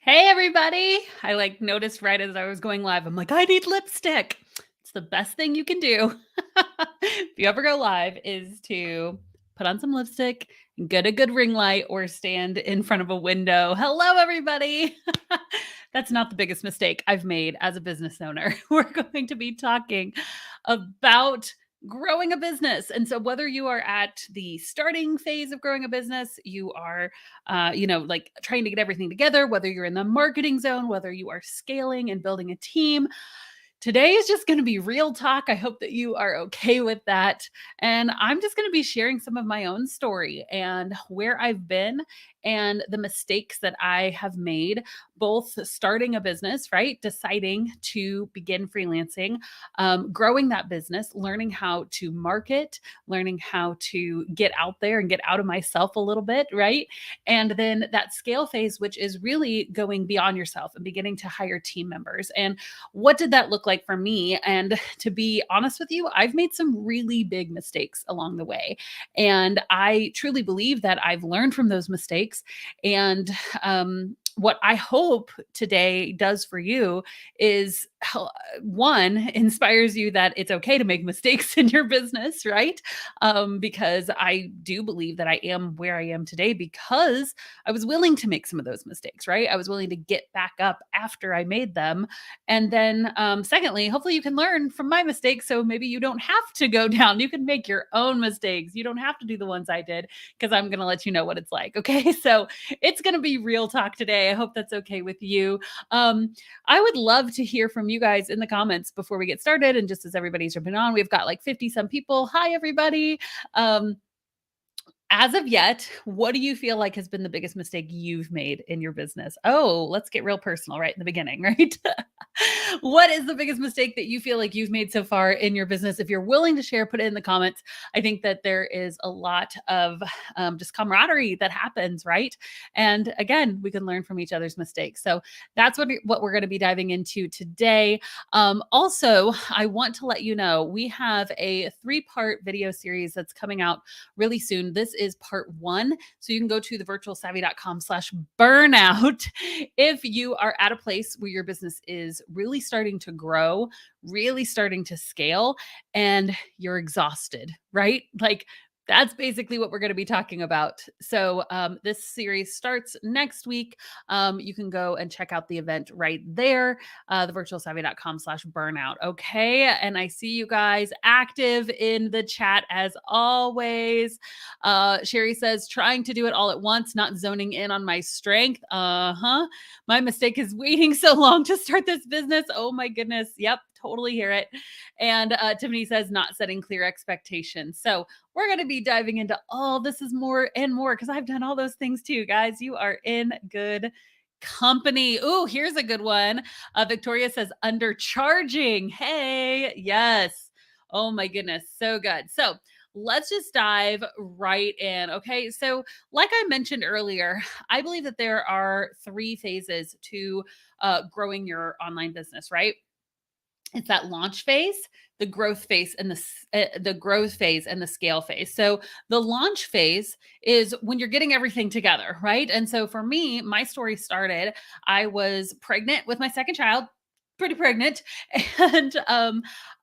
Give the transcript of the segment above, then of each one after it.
Hey everybody! I noticed right as I was going live, I'm like, I need lipstick. It's the best thing you can do if you ever go live is to put on some lipstick and get a good ring light or stand in front of a window. Hello, everybody. That's not the biggest mistake I've made as a business owner. We're going to be talking about growing a business. And so whether you are at the starting phase of growing a business, you are trying to get everything together, whether you're in the marketing zone, whether you are scaling and building a team. Today is just going to be real talk. I hope that you are okay with that. And I'm just going to be sharing some of my own story and where I've been and the mistakes that I have made, both starting a business, right? Deciding to begin freelancing, growing that business, learning how to market, learning how to get out there and get out of myself a little bit, right? And then that scale phase, which is really going beyond yourself and beginning to hire team members. And what did that look like for me? And to be honest with you, I've made some really big mistakes along the way. And I truly believe that I've learned from those mistakes. And what I hope today does for you is one, inspires you that it's okay to make mistakes in your business, right? Because I do believe that I am where I am today because I was willing to make some of those mistakes, right? I was willing to get back up after I made them. And then, secondly, hopefully you can learn from my mistakes. So maybe you don't have to go down. You can make your own mistakes. You don't have to do the ones I did because I'm going to let you know what it's like. Okay. So it's going to be real talk today. I hope that's okay with you. I would love to hear from you guys in the comments before we get started. And just as everybody's jumping on, we've got like 50 some people. Hi, everybody. Um, as of yet, what do you feel like has been the biggest mistake you've made in your business? Oh, let's get real personal right in the beginning, right? What is the biggest mistake that you feel like you've made so far in your business? If you're willing to share, put it in the comments. I think that there is a lot of just camaraderie that happens, right? And again, we can learn from each other's mistakes. So that's what we're going to be diving into today. Also, I want to let you know we have a 3-part video series that's coming out really soon. This is part 1. So you can go to thevirtualsavvy.com/burnout if you are at a place where your business is really starting to grow, really starting to scale, and you're exhausted, right? That's basically what we're going to be talking about. So this series starts next week. You can go and check out the event right there, thevirtualsavvy.com/burnout. Okay. And I see you guys active in the chat as always. Sherry says, trying to do it all at once, not zoning in on my strength. My mistake is waiting so long to start this business. Oh my goodness. Yep. Totally hear it. And Tiffany says, not setting clear expectations. So we're going to be diving into all this is more and more because I've done all those things too, guys. You are in good company. Ooh, here's a good one. Victoria says, undercharging. Hey, yes. Oh my goodness. So good. So let's just dive right in. Okay. So, like I mentioned earlier, I believe that there are 3 phases to growing your online business, right? It's that launch phase, the growth phase, and the growth phase and the scale phase. So the launch phase is when you're getting everything together, right? And so for me, my story started. I was pregnant with my second child, pretty pregnant, and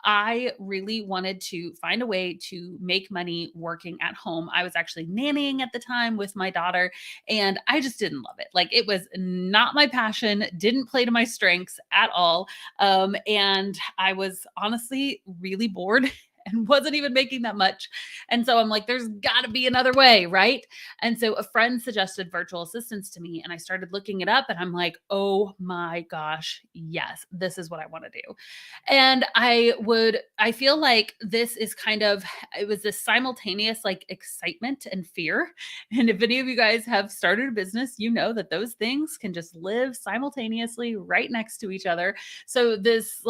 I really wanted to find a way to make money working at home. I was actually nannying at the time with my daughter, and I just didn't love it. Like, it was not my passion, didn't play to my strengths at all. And I was honestly really bored and wasn't even making that much. And so I'm like, there's got to be another way, right? And so a friend suggested virtual assistants to me, and I started looking it up, and I'm like, oh my gosh, yes, this is what I want to do. And I feel like this is it was this simultaneous like excitement and fear. And if any of you guys have started a business, you know that those things can just live simultaneously right next to each other. So this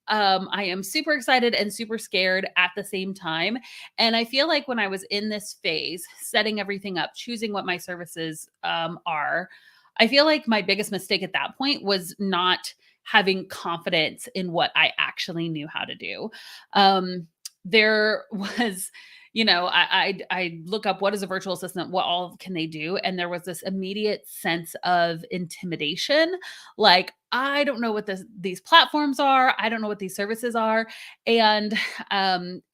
I am super excited and super scared at the same time. And I feel like when I was in this phase, setting everything up, choosing what my services are, I feel like my biggest mistake at that point was not having confidence in what I actually knew how to do. There was I look up what is a virtual assistant, what all can they do, and there was this immediate sense of intimidation. Like, I don't know what these platforms are. I don't know what these services are. And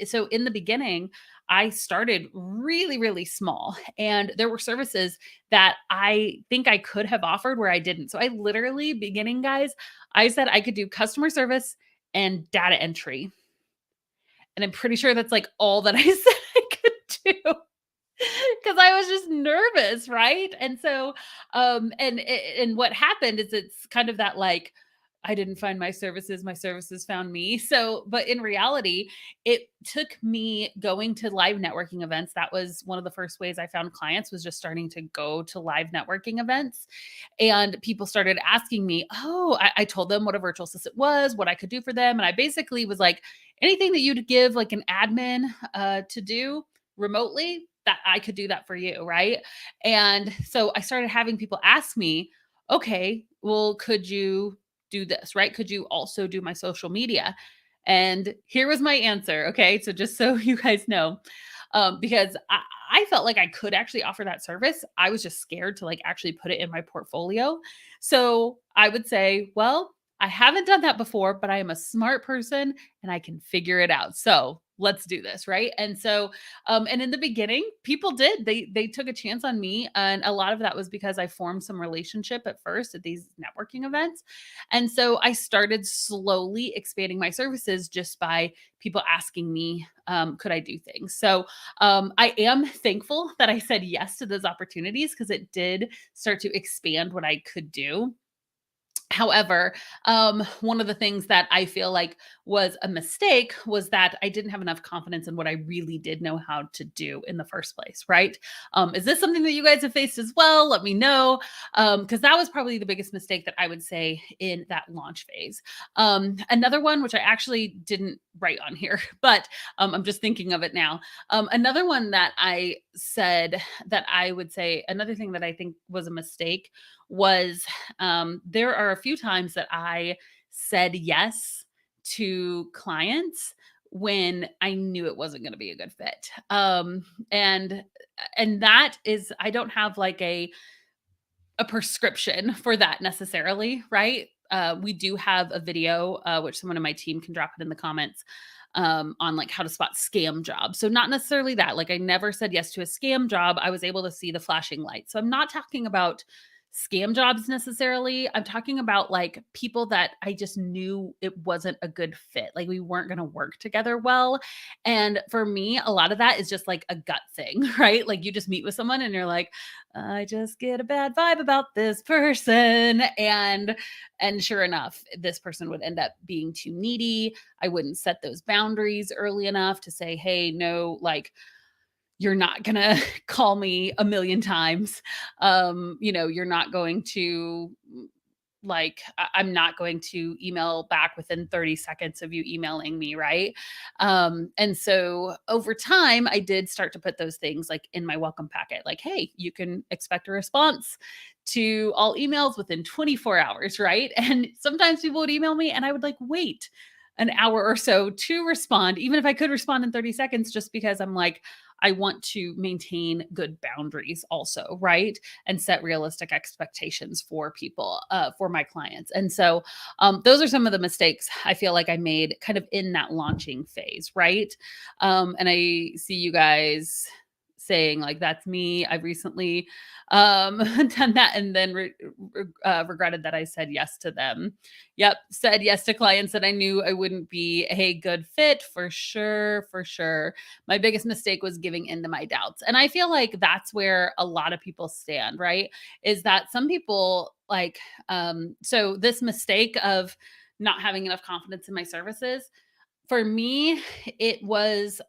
so in the beginning, I started really, really small. And there were services that I think I could have offered where I didn't. So I literally, beginning guys, I said I could do customer service and data entry. And I'm pretty sure that's like all that I said I could do. Because I was just nervous, right? And so, and what happened is it's kind of that like, I didn't find my services found me. So, but in reality, it took me going to live networking events. That was one of the first ways I found clients, was just starting to go to live networking events. And people started asking me, oh, I told them what a virtual assistant was, what I could do for them. And I basically was like, anything that you'd give like an admin to do remotely, that I could do that for you, right? And so I started having people ask me, okay, well, could you do this, right? Could you also do my social media? And here was my answer. Okay. So just so you guys know, because I felt like I could actually offer that service. I was just scared to like actually put it in my portfolio. So I would say, well, I haven't done that before, but I am a smart person and I can figure it out. So let's do this, right? And so, and in the beginning, people did. They took a chance on me, and a lot of that was because I formed some relationship at first at these networking events, and so I started slowly expanding my services just by people asking me, could I do things? So I am thankful that I said yes to those opportunities because it did start to expand what I could do. However, one of the things that I feel like was a mistake was that I didn't have enough confidence in what I really did know how to do in the first place, right? Is this something that you guys have faced as well? Let me know. Because that was probably the biggest mistake that I would say in that launch phase. Another one, which I actually didn't write on here, but I'm just thinking of it now. Another one that I said that I would say, another thing that I think was a mistake was there are a few times that I said yes to clients when I knew it wasn't going to be a good fit. And that is, I don't have like a prescription for that necessarily, right? We do have a video, which someone in my team can drop it in the comments, on like how to spot scam jobs. So not necessarily that. Like I never said yes to a scam job. I was able to see the flashing light. So I'm not talking about scam jobs necessarily. I'm talking about like people that I just knew it wasn't a good fit. Like we weren't going to work together well. And for me, a lot of that is just like a gut thing, right? Like you just meet with someone and you're like, I just get a bad vibe about this person. And sure enough, this person would end up being too needy. I wouldn't set those boundaries early enough to say, hey, no, like you're not gonna call me a million times. You're not going to like I'm not going to email back within 30 seconds of you emailing me, right? And so over time, I did start to put those things like in my welcome packet, like, hey, you can expect a response to all emails within 24 hours, right? And sometimes people would email me and I would like wait an hour or so to respond, even if I could respond in 30 seconds, just because I'm like, I want to maintain good boundaries also, right? And set realistic expectations for people, for my clients. And so those are some of the mistakes I feel like I made kind of in that launching phase, right? And I see you guys saying like that's me. I've recently done that and then regretted that I said yes to them. Yep, said yes to clients that I knew I wouldn't be a good fit for sure, for sure. My biggest mistake was giving in to my doubts. And I feel like that's where a lot of people stand, right? Is that some people like so this mistake of not having enough confidence in my services, for me, it was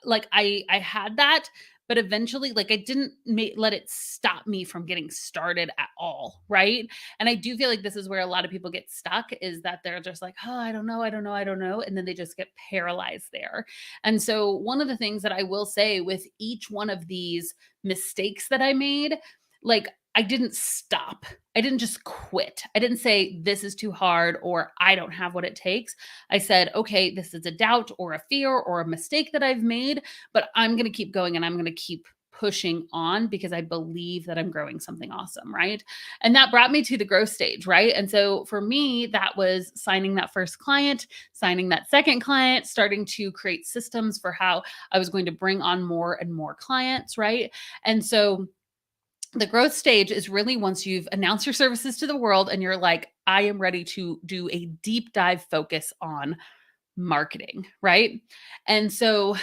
like I had that, but eventually like I didn't let it stop me from getting started at all, right? And I do feel like this is where a lot of people get stuck, is that they're just like, oh, I don't know, I don't know, I don't know, and then they just get paralyzed there. And so one of the things that I will say with each one of these mistakes that I made, like I didn't stop. I didn't just quit. I didn't say, this is too hard or I don't have what it takes. I said, okay, this is a doubt or a fear or a mistake that I've made, but I'm going to keep going and I'm going to keep pushing on because I believe that I'm growing something awesome. Right. And that brought me to the growth stage. Right. And so for me, that was signing that first client, signing that second client, starting to create systems for how I was going to bring on more and more clients. Right. And so the growth stage is really once you've announced your services to the world and you're like, I am ready to do a deep dive focus on marketing, right? And so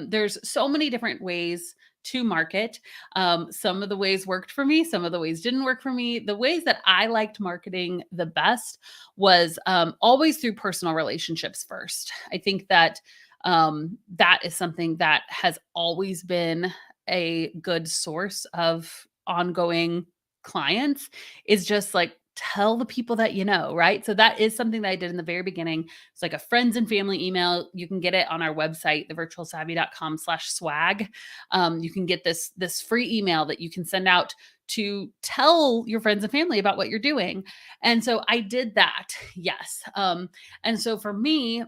there's so many different ways to market. Some of the ways worked for me, some of the ways didn't work for me. The ways that I liked marketing the best was always through personal relationships first. I think that that is something that has always been a good source of ongoing clients, is just like tell the people that you know, right? So that is something that I did in the very beginning. It's like a friends and family email. You can get it on our website, thevirtualsavvy.com/swag. You can get this free email that you can send out to tell your friends and family about what you're doing. And so I did that. Yes. And so for me,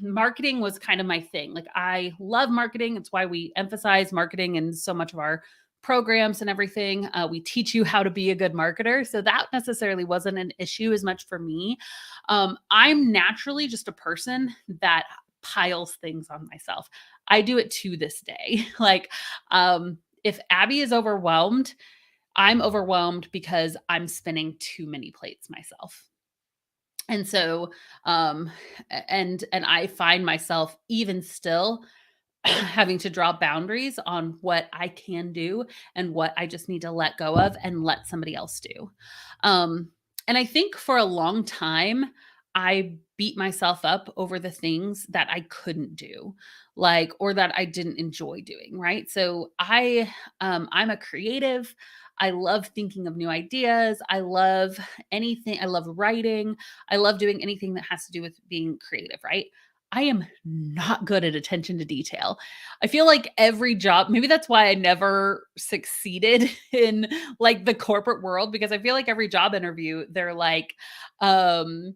marketing was kind of my thing. Like I love marketing. It's why we emphasize marketing in so much of our programs and everything. We teach you how to be a good marketer. So that necessarily wasn't an issue as much for me. I'm naturally just a person that piles things on myself. I do it to this day. Like, if Abby is overwhelmed, I'm overwhelmed because I'm spinning too many plates myself. And so, and I find myself even still having to draw boundaries on what I can do and what I just need to let go of and let somebody else do. And I think for a long time, I beat myself up over the things that I couldn't do, like, or that I didn't enjoy doing. Right. So I'm a creative. I love thinking of new ideas. I love anything. I love writing. I love doing anything that has to do with being creative. Right. I am not good at attention to detail. I feel like every job, maybe that's why I never succeeded in like the corporate world, because I feel like every job interview, um,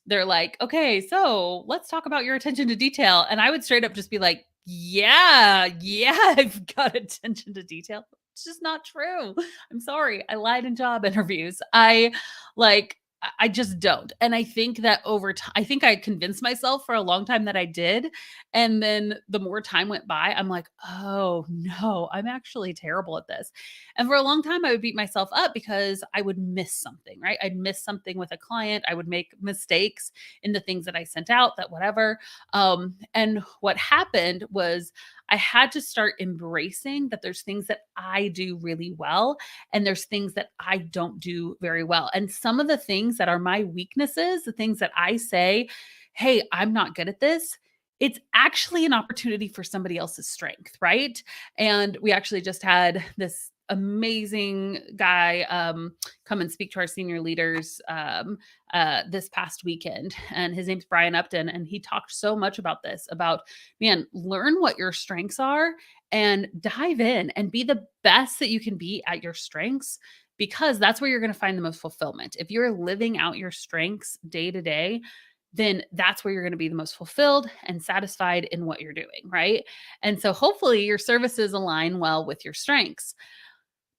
they're like, okay, so let's talk about your attention to detail. And I would straight up just be like, yeah, I've got attention to detail. It's just not true. I'm sorry. I lied in job interviews. Like, I just don't. And I think that over time, I think I convinced myself for a long time that I did. And then the more time went by, I'm like, oh no, I'm actually terrible at this. And for a long time, I would beat myself up because I would miss something, right? I'd miss something with a client. I would make mistakes in the things that I sent out, that whatever. And what happened was I had to start embracing that there's things that I do really well and there's things that I don't do very well. And some of the things that are my weaknesses, the things that I say, hey, I'm not good at this, it's actually an opportunity for somebody else's strength, right? And we actually just had this amazing guy come and speak to our senior leaders this past weekend. And his name's Brian Upton. And he talked so much about this, about, man, learn what your strengths are and dive in and be the best that you can be at your strengths, because that's where you're going to find the most fulfillment. If you're living out your strengths day to day, then that's where you're going to be the most fulfilled and satisfied in what you're doing, right? And so hopefully your services align well with your strengths.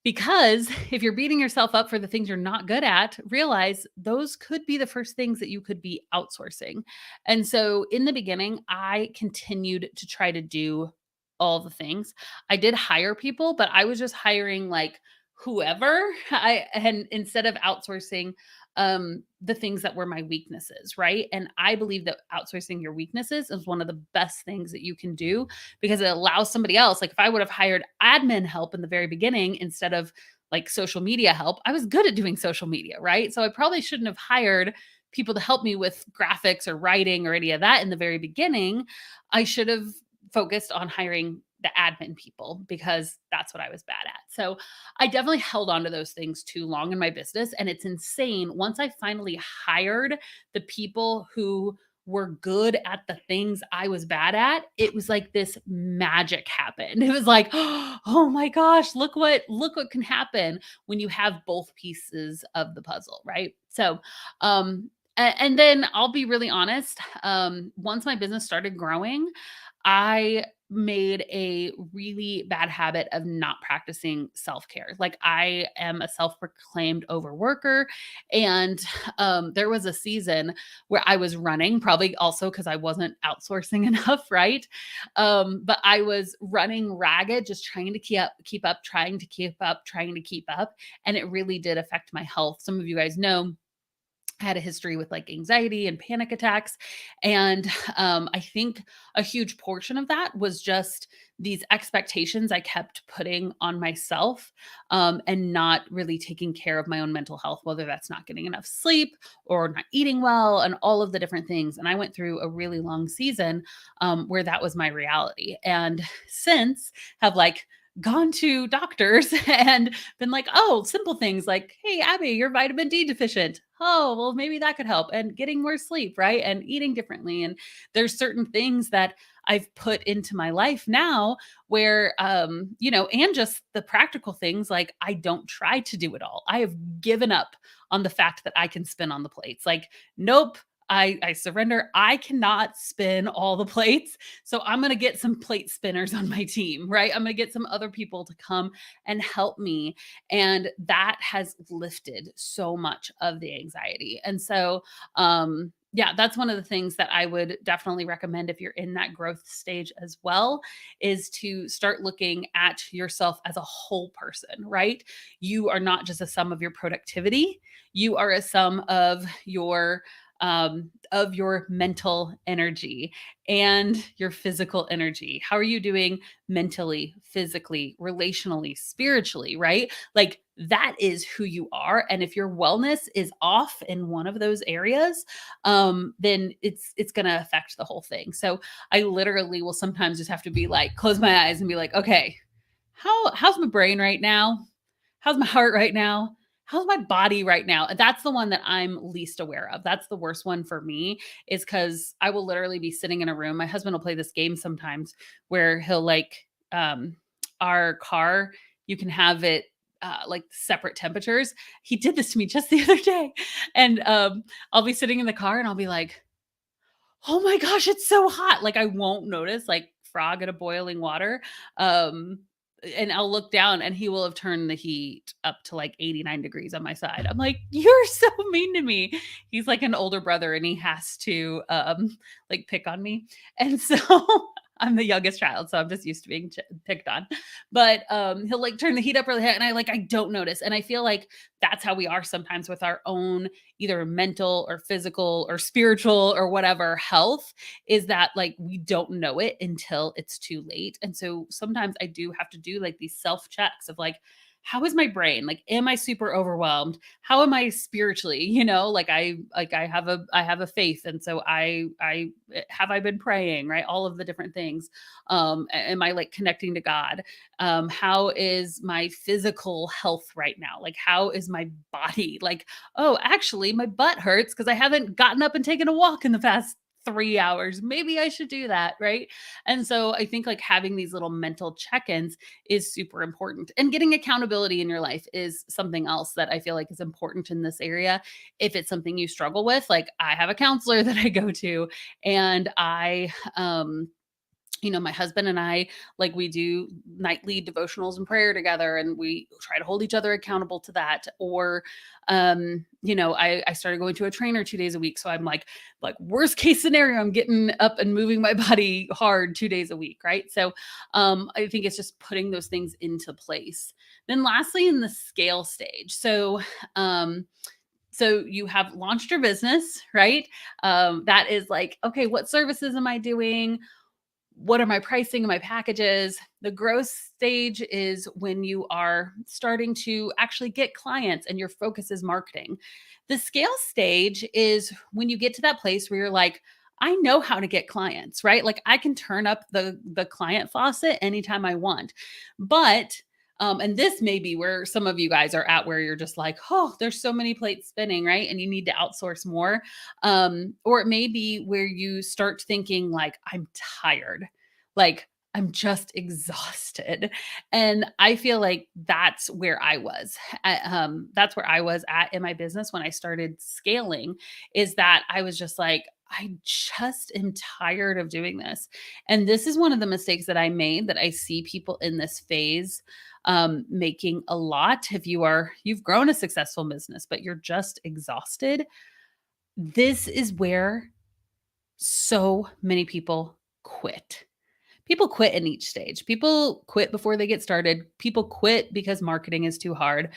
Because if you're beating yourself up for the things you're not good at, realize those could be the first things that you could be outsourcing. And so in the beginning, I continued to try to do all the things. I did hire people, but I was just hiring like whoever. And instead of outsourcing the things that were my weaknesses, right? And I believe that outsourcing your weaknesses is one of the best things that you can do, because it allows somebody else. Like if I would have hired admin help in the very beginning instead of like social media help, I was good at doing social media, right? So I probably shouldn't have hired people to help me with graphics or writing or any of that in the very beginning. I should have focused on hiring the admin people, because that's what I was bad at. So I definitely held on to those things too long in my business. And it's insane. Once I finally hired the people who were good at the things I was bad at, it was like this magic happened. It was like, oh my gosh, look what can happen when you have both pieces of the puzzle, right? So, and then I'll be really honest. Once my business started growing, I made a really bad habit of not practicing self-care. Like I am a self-proclaimed overworker, and there was a season where I was running, probably also because I wasn't outsourcing enough, right? But I was running ragged, just trying to trying to keep up, trying to keep up, and it really did affect my health. Some of you guys know I had a history with like anxiety and panic attacks. And I think a huge portion of that was just these expectations I kept putting on myself, and not really taking care of my own mental health, whether that's not getting enough sleep or not eating well and all of the different things. And I went through a really long season where that was my reality. And since have like gone to doctors and been like, oh, simple things like, hey, Abby, you're vitamin D deficient. Oh, well, maybe that could help. And getting more sleep, right? And eating differently. And there's certain things that I've put into my life now where, and just the practical things like I don't try to do it all. I have given up on the fact that I can spin on the plates. Like, nope. I surrender. I cannot spin all the plates. So I'm going to get some plate spinners on my team, right? I'm going to get some other people to come and help me. And that has lifted so much of the anxiety. And so, yeah, that's one of the things that I would definitely recommend if you're in that growth stage as well, is to start looking at yourself as a whole person, right? You are not just a sum of your productivity. You are a sum of your mental energy and your physical energy. How are you doing mentally, physically, relationally, spiritually, right? Like that is who you are. And if your wellness is off in one of those areas, then it's gonna affect the whole thing. So I literally will sometimes just have to be like, close my eyes and be like, okay, how's my brain right now? How's my heart right now? How's my body right now? That's the one that I'm least aware of. That's the worst one for me, is because I will literally be sitting in a room. My husband will play this game sometimes where he'll like, our car, you can have it like separate temperatures. He did this to me just the other day. And I'll be sitting in the car and I'll be like, oh my gosh, it's so hot. Like I won't notice, like frog in a boiling water. Um, and I'll look down and he will have turned the heat up to like 89 degrees on my side. I'm like, you're so mean to me. He's like an older brother and he has to like pick on me. And so I'm the youngest child, so I'm just used to being picked on. But he'll like turn the heat up really high and I don't notice. And I feel like that's how we are sometimes with our own either mental or physical or spiritual or whatever health, is that like we don't know it until it's too late. And so sometimes I do have to do like these self checks of like, how is my brain? Like, am I super overwhelmed? How am I spiritually? Like I have a faith. And so I been praying, right? All of the different things. Am I like connecting to God? How is my physical health right now? Like, how is my body? Like, oh, actually, my butt hurts because I haven't gotten up and taken a walk in the past 3 hours. Maybe I should do that. Right. And so I think like having these little mental check ins is super important. And getting accountability in your life is something else that I feel like is important in this area. If it's something you struggle with, like I have a counselor that I go to, and my husband and I, like we do nightly devotionals and prayer together, and we try to hold each other accountable to that. Or, I started going to a trainer 2 days a week. So I'm like worst case scenario, I'm getting up and moving my body hard 2 days a week. Right. So, I think it's just putting those things into place. Then lastly, in the scale stage. So you have launched your business, right? That is like, okay, what services am I doing? What are my pricing and my packages? The growth stage is when you are starting to actually get clients and your focus is marketing. The scale stage is when you get to that place where you're like, I know how to get clients, right? Like I can turn up the client faucet anytime I want. But And this may be where some of you guys are at, where you're just like, oh, there's so many plates spinning, right? And you need to outsource more. Or it may be where you start thinking, like, I'm tired, like, I'm just exhausted. And I feel like that's where I was. That's where I was at in my business when I started scaling, is that I was just like, I just am tired of doing this. And this is one of the mistakes that I made, that I see people in this phase making a lot. If you've grown a successful business, but you're just exhausted, this is where so many people quit. People quit in each stage. People quit before they get started. People quit because marketing is too hard.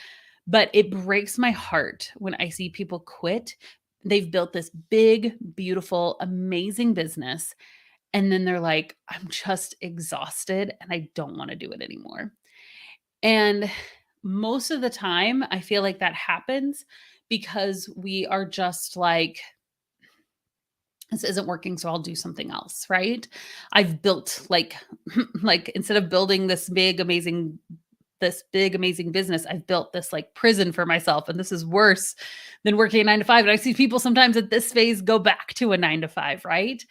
But it breaks my heart when I see people quit. They've built this big, beautiful, amazing business. And then they're like, I'm just exhausted and I don't want to do it anymore. And most of the time, I feel like that happens because we are just like, this isn't working, so I'll do something else, right? I've built like like instead of building this big amazing business, I've built this like prison for myself, and this is worse than working a 9 to 5. And I see people sometimes at this phase go back to a 9 to 5, right?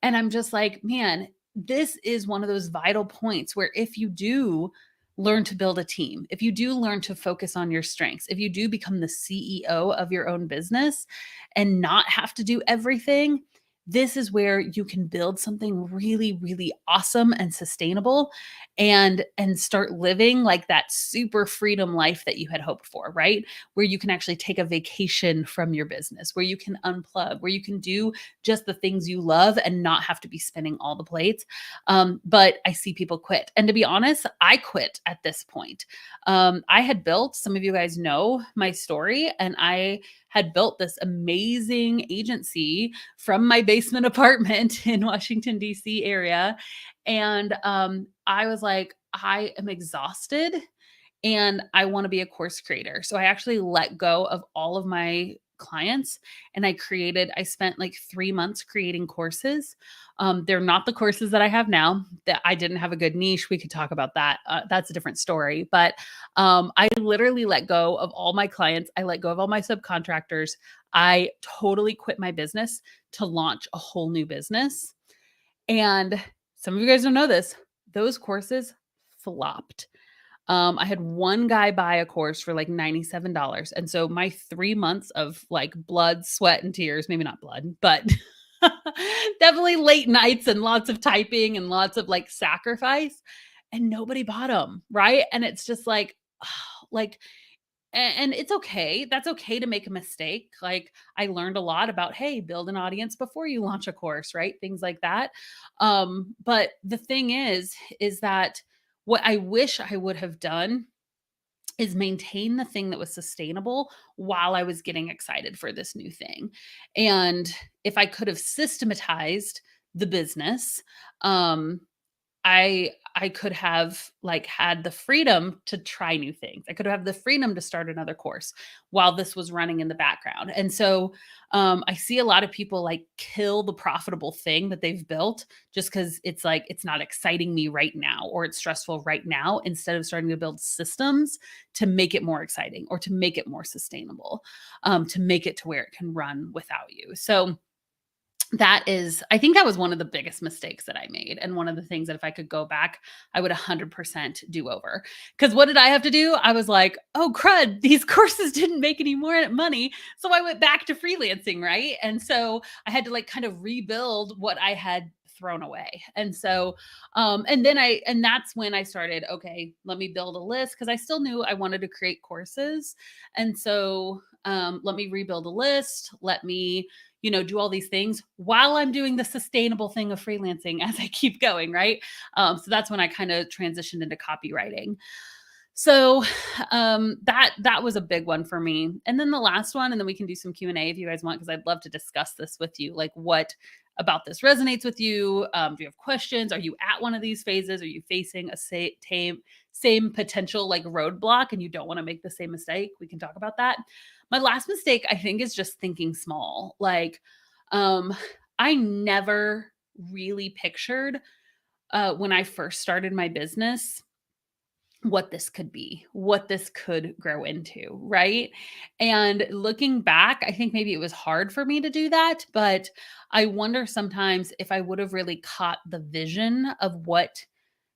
And I'm just like, man, this is one of those vital points where if you do learn to build a team, if you do learn to focus on your strengths, if you do become the CEO of your own business and not have to do everything, this is where you can build something really, really awesome and sustainable, and start living like that super freedom life that you had hoped for, right? Where you can actually take a vacation from your business, where you can unplug, where you can do just the things you love and not have to be spinning all the plates. But I see people quit. And to be honest, I quit at this point. I had built, some of you guys know my story, and I had built this amazing agency from my basement apartment in Washington, D.C. area. And I was like, I am exhausted and I want to be a course creator. So I actually let go of all of my clients, and I spent like 3 months creating courses. They're not the courses that I have now. That I didn't have a good niche. We could talk about that. That's a different story. But I literally let go of all my clients. I let go of all my subcontractors. I totally quit my business to launch a whole new business. And some of you guys don't know this. Those courses flopped. I had one guy buy a course for like $97. And so my 3 months of like blood, sweat, and tears, maybe not blood, but definitely late nights and lots of typing and lots of like sacrifice, and nobody bought them. Right. And it's just like, like, and it's okay. That's okay to make a mistake. Like, I learned a lot about, hey, build an audience before you launch a course, right? Things like that. But the thing is that what I wish I would have done is maintain the thing that was sustainable while I was getting excited for this new thing. And if I could have systematized the business, um, I could have like had the freedom to try new things. I could have the freedom to start another course while this was running in the background. And so I see a lot of people like kill the profitable thing that they've built just because it's like it's not exciting me right now, or it's stressful right now, instead of starting to build systems to make it more exciting or to make it more sustainable, to make it to where it can run without you. So I think that was one of the biggest mistakes that I made. And one of the things that if I could go back, I would 100% do over. Because what did I have to do? I was like, oh, crud, these courses didn't make any more money. So I went back to freelancing, right? And so I had to like kind of rebuild what I had thrown away. And so, and that's when I started, okay, let me build a list, because I still knew I wanted to create courses. And so, let me rebuild a list. Let me do all these things while I'm doing the sustainable thing of freelancing as I keep going, right? So that's when I kind of transitioned into copywriting. So that was a big one for me. And then the last one, and then we can do some Q&A if you guys want, because I'd love to discuss this with you. Like, what about this resonates with you? Do you have questions? Are you at one of these phases? Are you facing a same potential like roadblock and you don't want to make the same mistake? We can talk about that. My last mistake, I think, is just thinking small. Like, I never really pictured when I first started my business, what this could be, what this could grow into, right? And looking back, I think maybe it was hard for me to do that, but I wonder sometimes if I would have really caught the vision of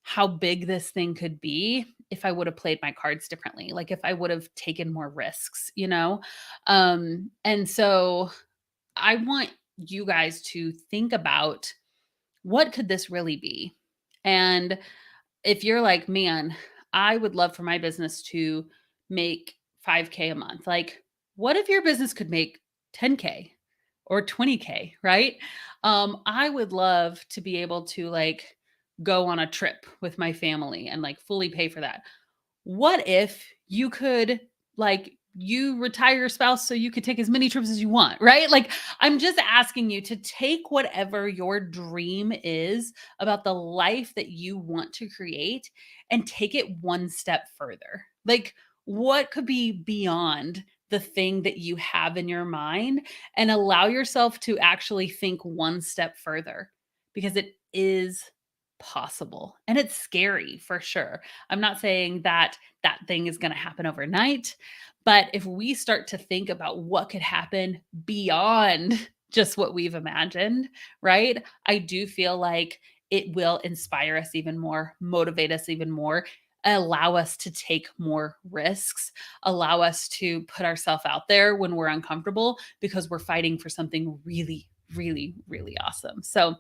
how big this thing could be if I would have played my cards differently, like if I would have taken more risks, you know? And so I want you guys to think about what could this really be? And if you're like, man, I would love for my business to make 5K a month. Like, what if your business could make 10K or 20K, right? I would love to be able to like go on a trip with my family and like fully pay for that. What if you could like you retire your spouse so you could take as many trips as you want, right? Like I'm just asking you to take whatever your dream is about the life that you want to create and take it one step further. Like what could be beyond the thing that you have in your mind and allow yourself to actually think one step further because it is possible and it's scary for sure. I'm not saying that that thing is going to happen overnight. But if we start to think about what could happen beyond just what we've imagined, right? I do feel like it will inspire us even more, motivate us even more, allow us to take more risks, allow us to put ourselves out there when we're uncomfortable because we're fighting for something really, really, really awesome. So,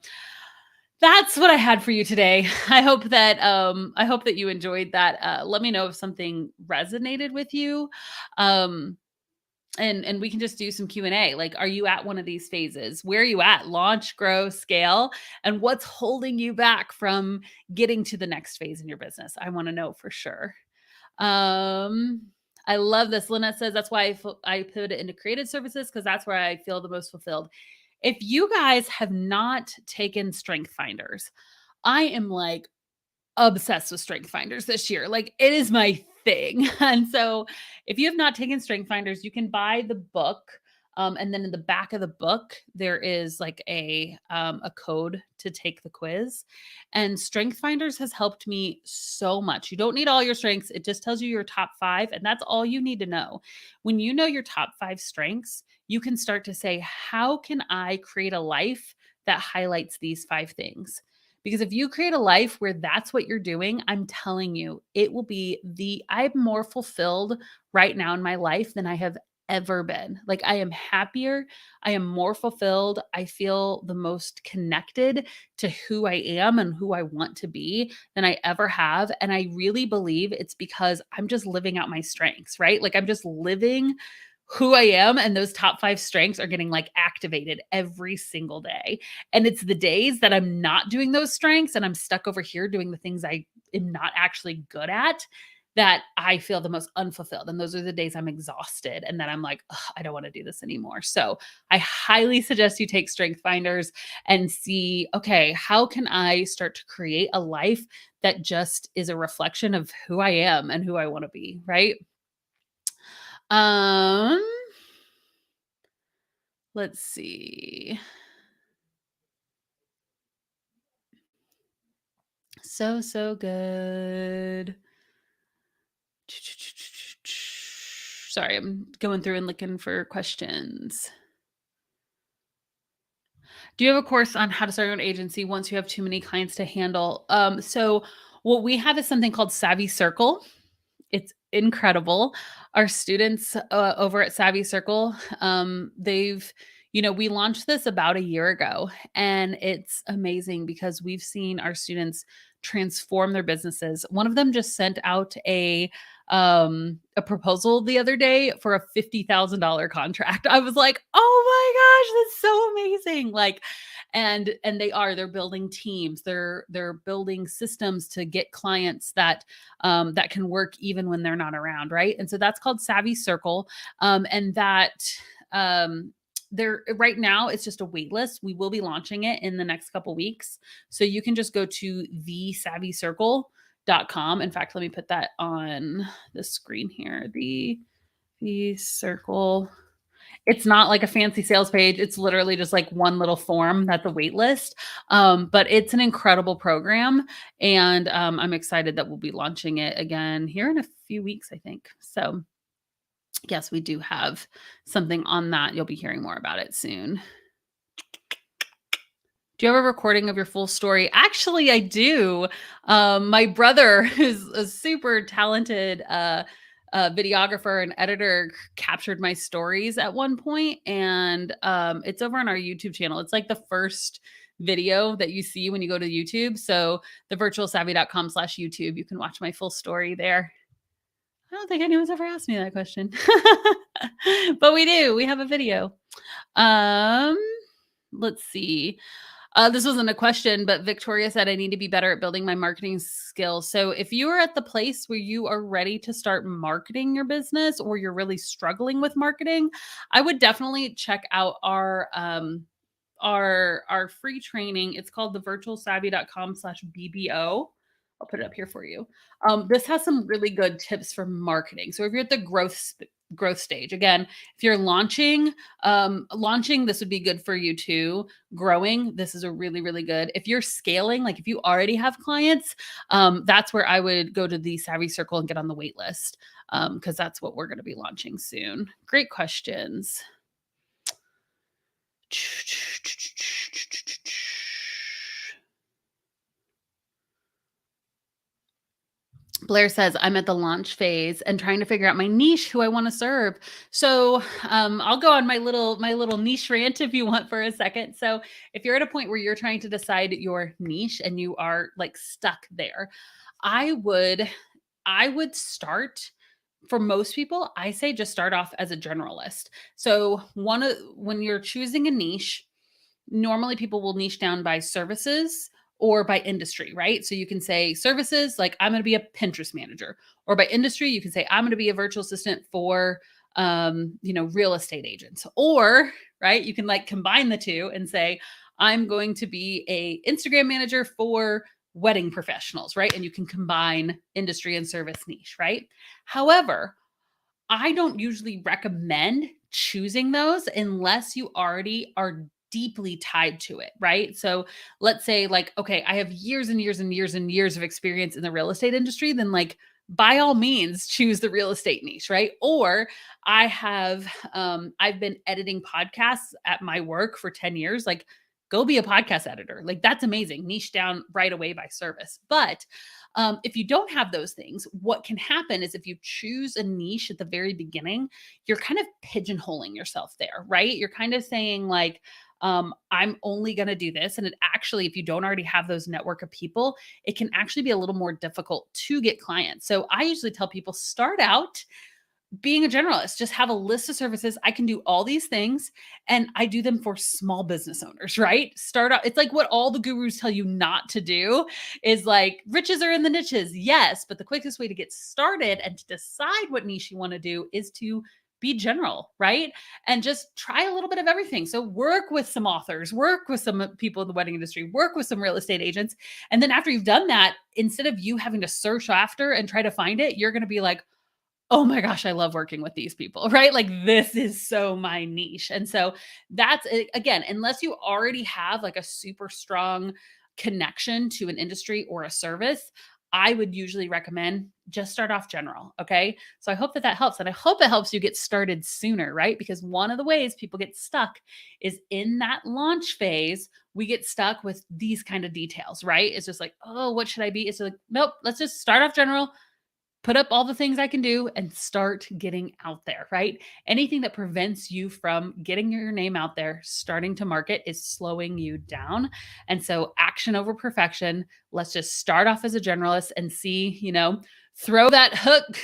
that's what I had for you today. I hope that you enjoyed that. Let me know if something resonated with you. Um and we can just do some Q&A. Like are you at one of these phases? Where are you at? Launch, grow, scale, and what's holding you back from getting to the next phase in your business? I want to know for sure. Um I love this. Lynette says that's why I put it into creative services because that's where I feel the most fulfilled. If you guys have not taken strength finders, I am like obsessed with strength finders this year. Like it is my thing. And so if you have not taken strength finders, you can buy the book. And then in the back of the book, there is like a code to take the quiz. And Strength Finders has helped me so much. You don't need all your strengths. It just tells you your top 5, and that's all you need to know. When you know your top 5 strengths, you can start to say, how can I create a life that highlights these 5 things? Because if you create a life where that's what you're doing, I'm telling you, I'm more fulfilled right now in my life than I have ever been. Like I am happier, I am more fulfilled, I feel the most connected to who I am and who I want to be than I ever have. And I really believe it's because I'm just living out my strengths, right? Like I'm just living who I am, and those top 5 strengths are getting like activated every single day. And it's the days that I'm not doing those strengths and I'm stuck over here doing the things I am not actually good at that I feel the most unfulfilled. And those are the days I'm exhausted and that I'm like, I don't want to do this anymore. So I highly suggest you take strength finders and see, okay, how can I start to create a life that just is a reflection of who I am and who I want to be, right? Um, let's see. So good. Sorry, I'm going through and looking for questions. Do you have a course on how to start your own agency once you have too many clients to handle? So what we have is something called Savvy Circle. It's incredible. Our students over at Savvy Circle, we launched this about a year ago, and it's amazing because we've seen our students transform their businesses. One of them just sent out a proposal the other day for a $50,000 contract. I was like, oh my gosh, that's so amazing. Like, and they're building teams. They're building systems to get clients that can work even when they're not around, right? And so that's called Savvy Circle. And that there right now it's just a wait list. We will be launching it in the next couple weeks. So you can just go to thesavvycircle.com. In fact, let me put that on the screen here. The circle. It's not like a fancy sales page. It's literally just like one little form that's a wait list. But it's an incredible program. And I'm excited that we'll be launching it again here in a few weeks, I think. So, yes, we do have something on that. You'll be hearing more about it soon. Do you have a recording of your full story? Actually, I do. My brother is a super talented videographer and editor, captured my stories at one point, and it's over on our YouTube channel. It's like the first video that you see when you go to YouTube. So the virtualsavvy.com/YouTube, you can watch my full story there. I don't think anyone's ever asked me that question, but we do. We have a video. Um, let's see. This wasn't a question, but Victoria said, I need to be better at building my marketing skills. So if you are at the place where you are ready to start marketing your business or you're really struggling with marketing, I would definitely check out our free training. It's called the virtualsavvy.com/BBO. I'll put it up here for you. This has some really good tips for marketing. So if you're at the growth stage, again, if you're launching, this would be good for you too. Growing, this is a really, really good. If you're scaling, like if you already have clients, that's where I would go to the Savvy Circle and get on the wait list, because that's what we're going to be launching soon. Great questions. Blair says, I'm at the launch phase and trying to figure out my niche, who I want to serve. So I'll go on my little niche rant if you want for a second. So if you're at a point where you're trying to decide your niche and you are like stuck there, I would start. For most people, I say just start off as a generalist. So when you're choosing a niche, normally people will niche down by services or by industry, right? So you can say services, like I'm going to be a Pinterest manager, or by industry, you can say I'm going to be a virtual assistant for, real estate agents, or right, you can like combine the two and say I'm going to be a Instagram manager for wedding professionals, right? And you can combine industry and service niche, right? However, I don't usually recommend choosing those unless you already are deeply tied to it, right? So let's say like, okay, I have years and years and years and years of experience in the real estate industry, then like by all means choose the real estate niche, right? Or I've been editing podcasts at my work for 10 years, like go be a podcast editor. Like that's amazing. Niche down right away by service. But if you don't have those things, what can happen is if you choose a niche at the very beginning, you're kind of pigeonholing yourself there, right? You're kind of saying, like, I'm only going to do this. And it actually, if you don't already have those network of people, it can actually be a little more difficult to get clients. So I usually tell people start out being a generalist, just have a list of services. I can do all these things and I do them for small business owners, right? Start out. It's like what all the gurus tell you not to do is like riches are in the niches. Yes. But the quickest way to get started and to decide what niche you want to do is to be general, right? And just try a little bit of everything. So work with some authors, work with some people in the wedding industry, work with some real estate agents. And then after you've done that, instead of you having to search after and try to find it, you're going to be like, oh my gosh, I love working with these people, right? Like this is so my niche. And so that's it. Again, unless you already have like a super strong connection to an industry or a service, I would usually recommend just start off general. Okay. So I hope that helps. And I hope it helps you get started sooner, right? Because one of the ways people get stuck is in that launch phase. We get stuck with these kind of details, right? It's just like, oh, what should I be? It's like, nope, let's just start off general, put up all the things I can do and start getting out there, right? Anything that prevents you from getting your name out there, starting to market is slowing you down. And so action over perfection. Let's just start off as a generalist and see, throw that hook,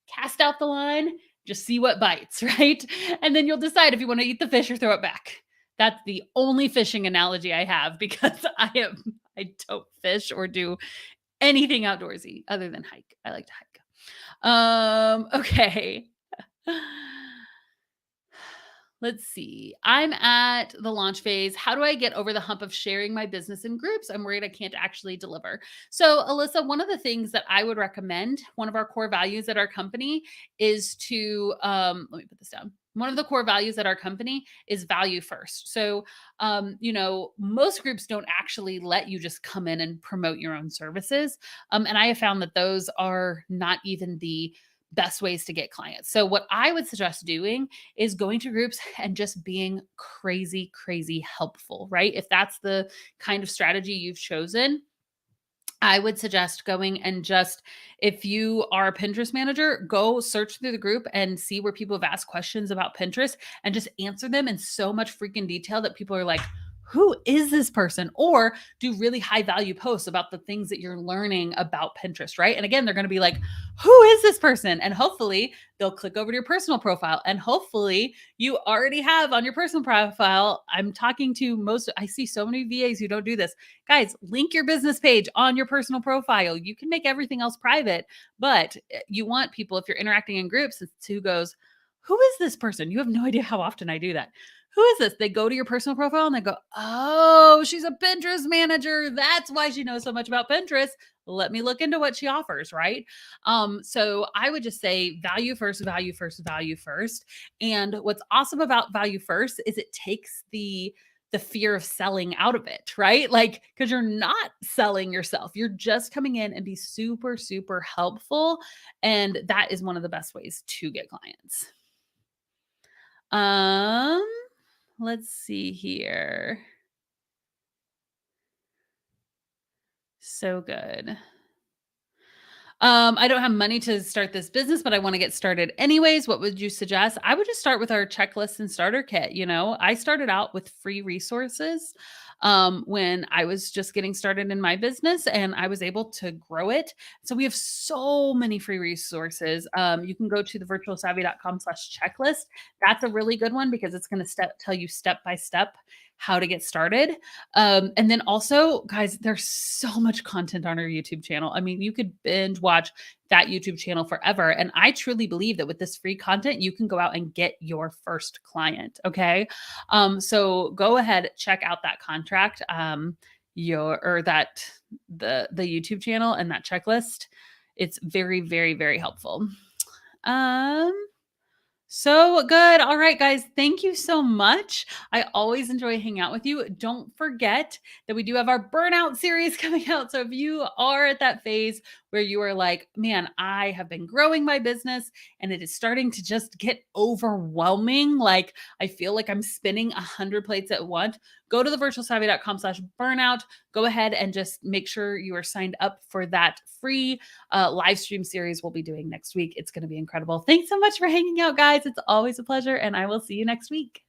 cast out the line, just see what bites, right? And then you'll decide if you want to eat the fish or throw it back. That's the only fishing analogy I have because I don't fish or do anything outdoorsy other than hike. I like to hike. Okay. Let's see. I'm at the launch phase. How do I get over the hump of sharing my business in groups? I'm worried I can't actually deliver. So, Alyssa, one of the things that I would recommend, one of our core values at our company is to, let me put this down. One of the core values at our company is value first. So, most groups don't actually let you just come in and promote your own services. And I have found that those are not even the best ways to get clients. So, what I would suggest doing is going to groups and just being crazy, crazy helpful, right? If that's the kind of strategy you've chosen, I would suggest going and just, if you are a Pinterest manager, go search through the group and see where people have asked questions about Pinterest and just answer them in so much freaking detail that people are like, who is this person? Or do really high value posts about the things that you're learning about Pinterest, right? And again, they're going to be like, who is this person? And hopefully they'll click over to your personal profile. And hopefully you already have on your personal profile. I see so many VAs who don't do this. Guys, link your business page on your personal profile. You can make everything else private, but you want people, if you're interacting in groups, who goes, who is this person? You have no idea how often I do that. Who is this? They go to your personal profile and they go, oh, she's a Pinterest manager. That's why she knows so much about Pinterest. Let me look into what she offers, right? So I would just say value first, value first, value first. And what's awesome about value first is it takes the fear of selling out of it, right? Like, because you're not selling yourself, you're just coming in and be super, super helpful. And that is one of the best ways to get clients. Um, let's see here. So good. I don't have money to start this business, but I want to get started anyways. What would you suggest? I would just start with our checklist and starter kit. I started out with free resources when I was just getting started in my business and I was able to grow it. So we have so many free resources. You can go to thevirtualsavvy.com/checklist. That's a really good one because it's going to tell you step by step how to get started. And then also, guys, there's so much content on our YouTube channel. I mean, you could binge watch that YouTube channel forever. And I truly believe that with this free content, you can go out and get your first client. Okay. So go ahead, check out that contract, the YouTube channel and that checklist. It's very, very, very helpful. Um, so good. All right, guys. Thank you so much. I always enjoy hanging out with you. Don't forget that we do have our burnout series coming out. So if you are at that phase where you are like, man, I have been growing my business and it is starting to just get overwhelming. Like I feel like I'm spinning 100 plates at once. Go to thevirtualsavvy.com/burnout. Go ahead and just make sure you are signed up for that free live stream series we'll be doing next week. It's going to be incredible. Thanks so much for hanging out, guys. It's always a pleasure, and I will see you next week.